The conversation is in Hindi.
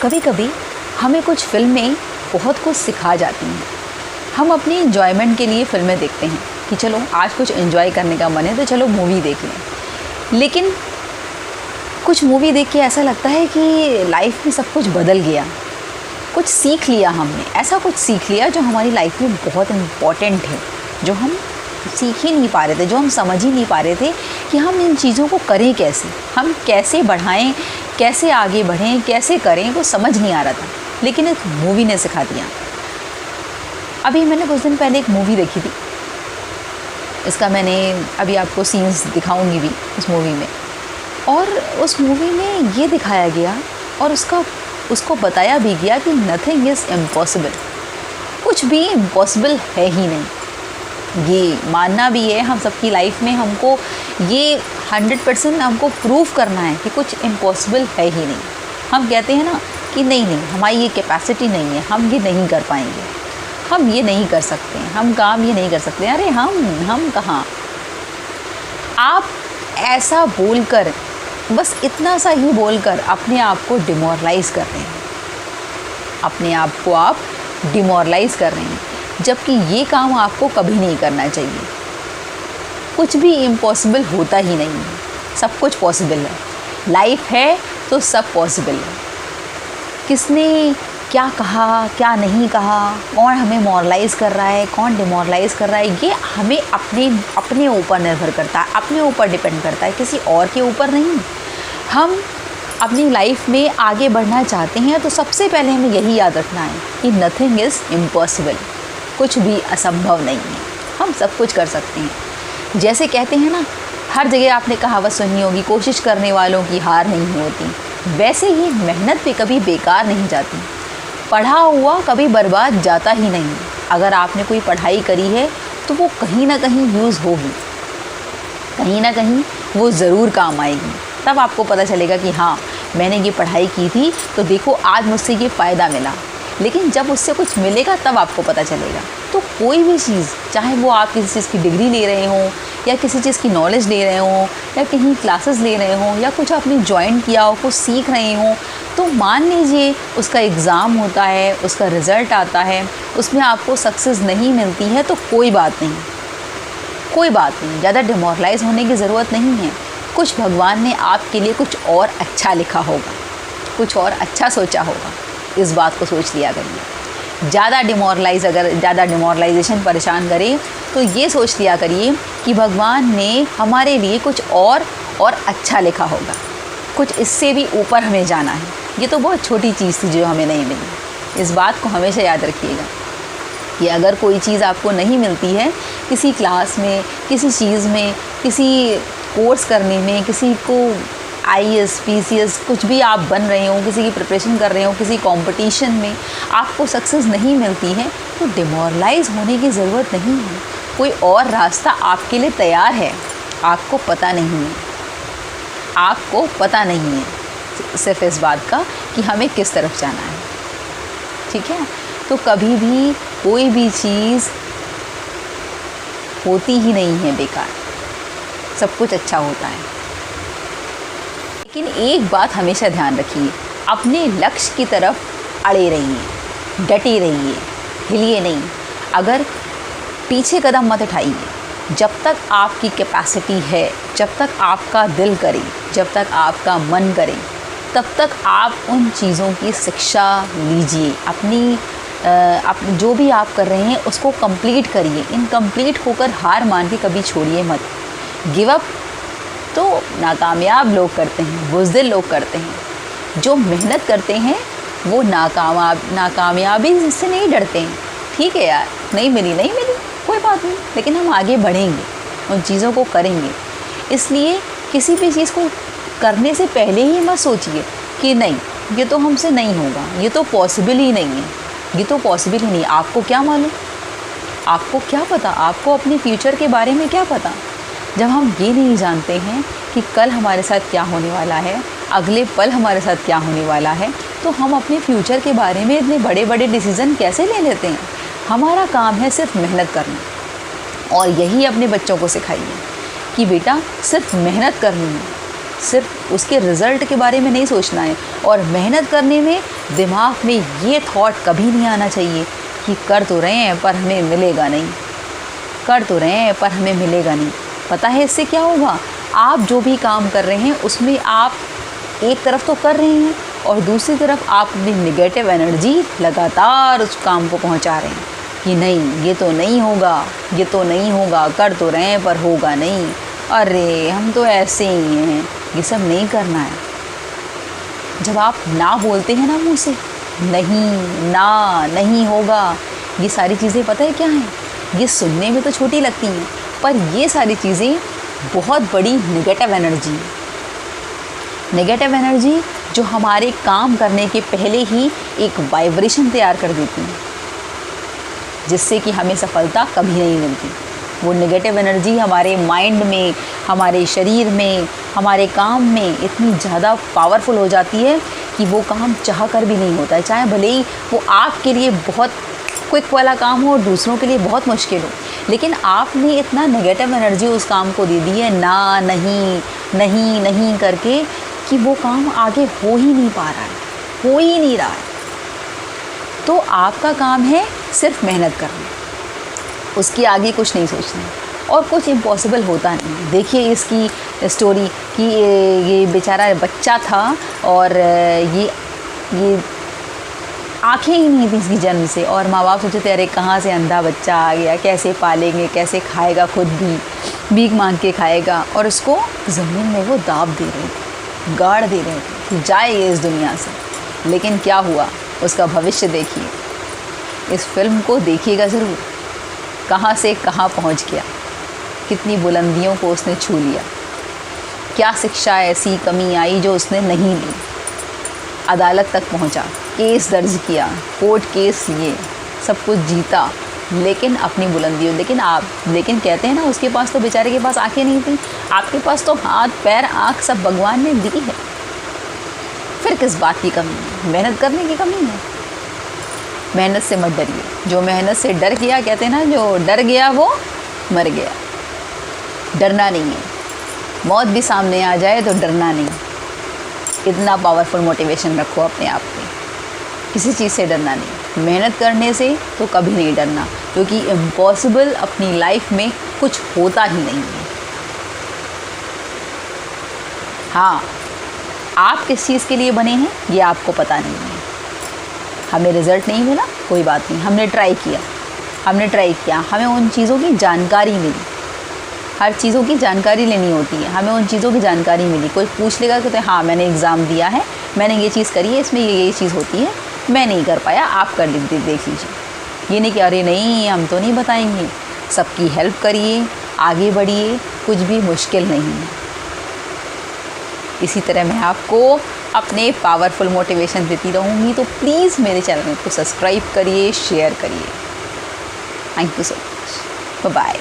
कभी कभी हमें कुछ फिल्में बहुत कुछ सिखा जाती हैं। हम अपनी एंजॉयमेंट के लिए फ़िल्में देखते हैं कि चलो आज कुछ एंजॉय करने का मन है तो चलो मूवी देख लें। लेकिन कुछ मूवी देख के ऐसा लगता है कि लाइफ में सब कुछ बदल गया, कुछ सीख लिया हमने, ऐसा कुछ सीख लिया जो हमारी लाइफ में बहुत इम्पॉर्टेंट है, जो हम सीख ही नहीं पा रहे थे, जो हम समझ ही नहीं पा रहे थे कि हम इन चीज़ों को करें कैसे, हम कैसे बढ़ाएं, कैसे आगे बढ़ें, कैसे करें, वो समझ नहीं आ रहा था। लेकिन एक मूवी ने सिखा दिया। अभी मैंने कुछ दिन पहले एक मूवी देखी थी, इसका मैंने अभी आपको सीन्स दिखाऊंगी भी उस मूवी में। और उस मूवी में ये दिखाया गया और उसको बताया भी गया कि नथिंग इज़ इम्पॉसिबल, कुछ भी इम्पॉसिबल है ही नहीं। ये मानना भी है हम सबकी लाइफ में, हमको ये 100% हमको प्रूव करना है कि कुछ इम्पॉसिबल है ही नहीं। हम कहते हैं ना कि नहीं हमारी ये कैपेसिटी नहीं है, हम ये नहीं कर पाएंगे, हम ये नहीं कर सकते, हम काम ये नहीं कर सकते। अरे हम कहाँ। आप ऐसा बोलकर, बस इतना सा ही बोलकर अपने आप को डिमोरलाइज़ कर रहे हैं, अपने आप को आप डिमोरलाइज़ कर रहे हैं, जबकि ये काम आपको कभी नहीं करना चाहिए। कुछ भी इम्पॉसिबल होता ही नहीं है, सब कुछ पॉसिबल है। लाइफ है तो सब पॉसिबल है। किसने क्या कहा, क्या नहीं कहा, कौन हमें मॉरलाइज़ कर रहा है, कौन डिमोरलाइज़ कर रहा है, ये हमें अपने ऊपर निर्भर करता है, अपने ऊपर डिपेंड करता है, किसी और के ऊपर नहीं। हम अपनी लाइफ में आगे बढ़ना चाहते हैं तो सबसे पहले हमें यही याद रखना है कि नथिंग इज़ इम्पॉसिबल, कुछ भी असंभव नहीं है, हम सब कुछ कर सकते हैं। जैसे कहते हैं ना, हर जगह आपने कहावत सुनी होगी, कोशिश करने वालों की हार नहीं होती। वैसे ही मेहनत भी कभी बेकार नहीं जाती, पढ़ा हुआ कभी बर्बाद जाता ही नहीं। अगर आपने कोई पढ़ाई करी है तो वो कहीं ना कहीं यूज़ होगी, कहीं ना कहीं वो ज़रूर काम आएगी। तब आपको पता चलेगा कि हाँ, मैंने ये पढ़ाई की थी तो देखो आज मुझसे ये फ़ायदा मिला। लेकिन जब उससे कुछ मिलेगा तब आपको पता चलेगा। तो कोई भी चीज़, चाहे वो आप किसी चीज़ की डिग्री ले रहे हों या किसी चीज़ की नॉलेज ले रहे हों या कहीं क्लासेस ले रहे हों या कुछ आपने ज्वाइन किया हो, कुछ सीख रहे हों, तो मान लीजिए उसका एग्ज़ाम होता है, उसका रिज़ल्ट आता है, उसमें आपको सक्सेस नहीं मिलती है तो कोई बात नहीं, कोई बात नहीं, ज़्यादा डिमोरलाइज़ होने की ज़रूरत नहीं है। कुछ भगवान ने आपके लिए कुछ और अच्छा लिखा होगा, कुछ और अच्छा सोचा होगा। इस बात को सोच लिया करिए। ज़्यादा डिमोरलाइजेशन परेशान करे तो ये सोच लिया करिए कि भगवान ने हमारे लिए कुछ और अच्छा लिखा होगा, कुछ इससे भी ऊपर हमें जाना है। ये तो बहुत छोटी चीज़ थी जो हमें नहीं मिली। इस बात को हमेशा याद रखिएगा कि अगर कोई चीज़ आपको नहीं मिलती है, किसी क्लास में, किसी चीज़ में, किसी कोर्स करने में, किसी को IAS PCS कुछ भी आप बन रहे हो, किसी की प्रिपरेशन कर रहे हो, किसी कंपटीशन में आपको सक्सेस नहीं मिलती है तो डिमोरलाइज़ होने की ज़रूरत नहीं है। कोई और रास्ता आपके लिए तैयार है, आपको पता नहीं है, आपको पता नहीं है सिर्फ इस बात का कि हमें किस तरफ जाना है। ठीक है, तो कभी भी कोई भी चीज़ होती ही नहीं है बेकार, सब कुछ अच्छा होता है। लेकिन एक बात हमेशा ध्यान रखिए, अपने लक्ष्य की तरफ अड़े रहिए, डटे रहिए, हिलिए नहीं। अगर पीछे कदम मत उठाइए। जब तक आपकी कैपेसिटी है, जब तक आपका दिल करे, जब तक आपका मन करे, तब तक आप उन चीज़ों की शिक्षा लीजिए। अपनी जो भी आप कर रहे हैं उसको कंप्लीट करिए। इनकम्प्लीट होकर हार मान के कभी छोड़िए मत। गिव अप तो नाकामयाब लोग करते हैं, बुज़दिल लोग करते हैं। जो मेहनत करते हैं वो नाकामयाबी से नहीं डरते हैं। ठीक है यार, नहीं मिली कोई बात नहीं, लेकिन हम आगे बढ़ेंगे, उन चीज़ों को करेंगे। इसलिए किसी भी चीज़ को करने से पहले ही मत सोचिए कि नहीं ये तो हमसे नहीं होगा, ये तो पॉसिबल ही नहीं है, ये तो पॉसिबल ही नहीं। आपको क्या मालूम, आपको क्या पता, आपको अपने फ्यूचर के बारे में क्या पता। जब हम ये नहीं जानते हैं कि कल हमारे साथ क्या होने वाला है, अगले पल हमारे साथ क्या होने वाला है, तो हम अपने फ्यूचर के बारे में इतने बड़े बड़े डिसीज़न कैसे ले लेते हैं। हमारा काम है सिर्फ मेहनत करना, और यही अपने बच्चों को सिखाइए कि बेटा सिर्फ मेहनत करनी है, सिर्फ उसके रिज़ल्ट के बारे में नहीं सोचना है। और मेहनत करने में दिमाग में ये थॉट कभी नहीं आना चाहिए कि कर तो रहे हैं पर हमें मिलेगा नहीं, कर तो रहे हैं पर हमें मिलेगा नहीं। पता है इससे क्या होगा? आप जो भी काम कर रहे हैं उसमें आप एक तरफ तो कर रहे हैं और दूसरी तरफ आप अपनी नेगेटिव एनर्जी लगातार उस काम को पहुंचा रहे हैं कि नहीं ये तो नहीं होगा, ये तो नहीं होगा, कर तो रहे हैं पर होगा नहीं, अरे हम तो ऐसे ही हैं, ये सब नहीं करना है। जब आप ना बोलते हैं ना मुँह से, नहीं ना नहीं होगा, ये सारी चीज़ें पता है क्या हैं? ये सुनने में तो छोटी लगती हैं पर ये सारी चीज़ें बहुत बड़ी नेगेटिव एनर्जी है। नेगेटिव एनर्जी जो हमारे काम करने के पहले ही एक वाइब्रेशन तैयार कर देती है जिससे कि हमें सफलता कभी नहीं मिलती। वो नेगेटिव एनर्जी हमारे माइंड में, हमारे शरीर में, हमारे काम में इतनी ज़्यादा पावरफुल हो जाती है कि वो काम चाह कर भी नहीं होता है, चाहे भले ही वो आपके लिए बहुत क्विक वाला काम हो और दूसरों के लिए बहुत मुश्किल हो। लेकिन आपने इतना नेगेटिव एनर्जी उस काम को दे दी है ना, नहीं नहीं नहीं करके कि वो काम आगे हो ही नहीं पा रहा है, हो ही नहीं रहा है। तो आपका काम है सिर्फ मेहनत करना, उसके आगे कुछ नहीं सोचना और कुछ इम्पॉसिबल होता नहीं। देखिए इसकी स्टोरी कि ये बेचारा बच्चा था और ये आँखें ही नहीं थी इसकी जन्म से और माँ बाप सोचते थे अरे कहाँ से अंधा बच्चा आ गया, कैसे पालेंगे, कैसे खाएगा, खुद भी भीख मांग के खाएगा। और उसको ज़मीन में वो दाब दे रहे थे, गाड़ दे रहे थे कि जाए ये इस दुनिया से। लेकिन क्या हुआ, उसका भविष्य देखिए। इस फिल्म को देखिएगा ज़रूर, कहाँ से कहाँ पहुँच गया, कितनी बुलंदियों को उसने छू लिया, क्या शिक्षा ऐसी कमी आई जो उसने नहीं ली, अदालत तक पहुंचा, केस दर्ज किया, कोर्ट केस लिए, सब कुछ जीता, लेकिन अपनी बुलंदियों। लेकिन कहते हैं ना उसके पास तो बेचारे के पास आंखें नहीं थी, आपके पास तो हाथ पैर आँख सब भगवान ने दी है। फिर किस बात की कमी है? मेहनत करने की कमी है। मेहनत से मत डरिए, जो मेहनत से डर गया, कहते हैं ना जो डर गया वो मर गया। डरना नहीं है, मौत भी सामने आ जाए तो डरना नहीं। इतना पावरफुल मोटिवेशन रखो अपने आप पे, किसी चीज़ से डरना नहीं। मेहनत करने से तो कभी नहीं डरना, क्योंकि इम्पॉसिबल अपनी लाइफ में कुछ होता ही नहीं है। हाँ, आप किस चीज़ के लिए बने हैं ये आपको पता नहीं है। हमें रिज़ल्ट नहीं मिला, कोई बात नहीं, हमने ट्राई किया, हमें उन चीज़ों की जानकारी मिली। हर चीज़ों की जानकारी लेनी होती है, हमें उन चीज़ों की जानकारी मिली। कोई पूछ लेगा कि हाँ मैंने एग्ज़ाम दिया है, मैंने ये चीज़ करी है, इसमें ये चीज़ होती है, मैं नहीं कर पाया, आप कर देख लीजिए। ये नहीं कि अरे नहीं हम तो नहीं बताएंगे। सबकी हेल्प करिए, आगे बढ़िए, कुछ भी मुश्किल नहीं है। इसी तरह मैं आपको अपने पावरफुल मोटिवेशन देती रहूँगी, तो प्लीज़ मेरे चैनल को सब्सक्राइब करिए, शेयर करिए। Thank you so much, bye bye.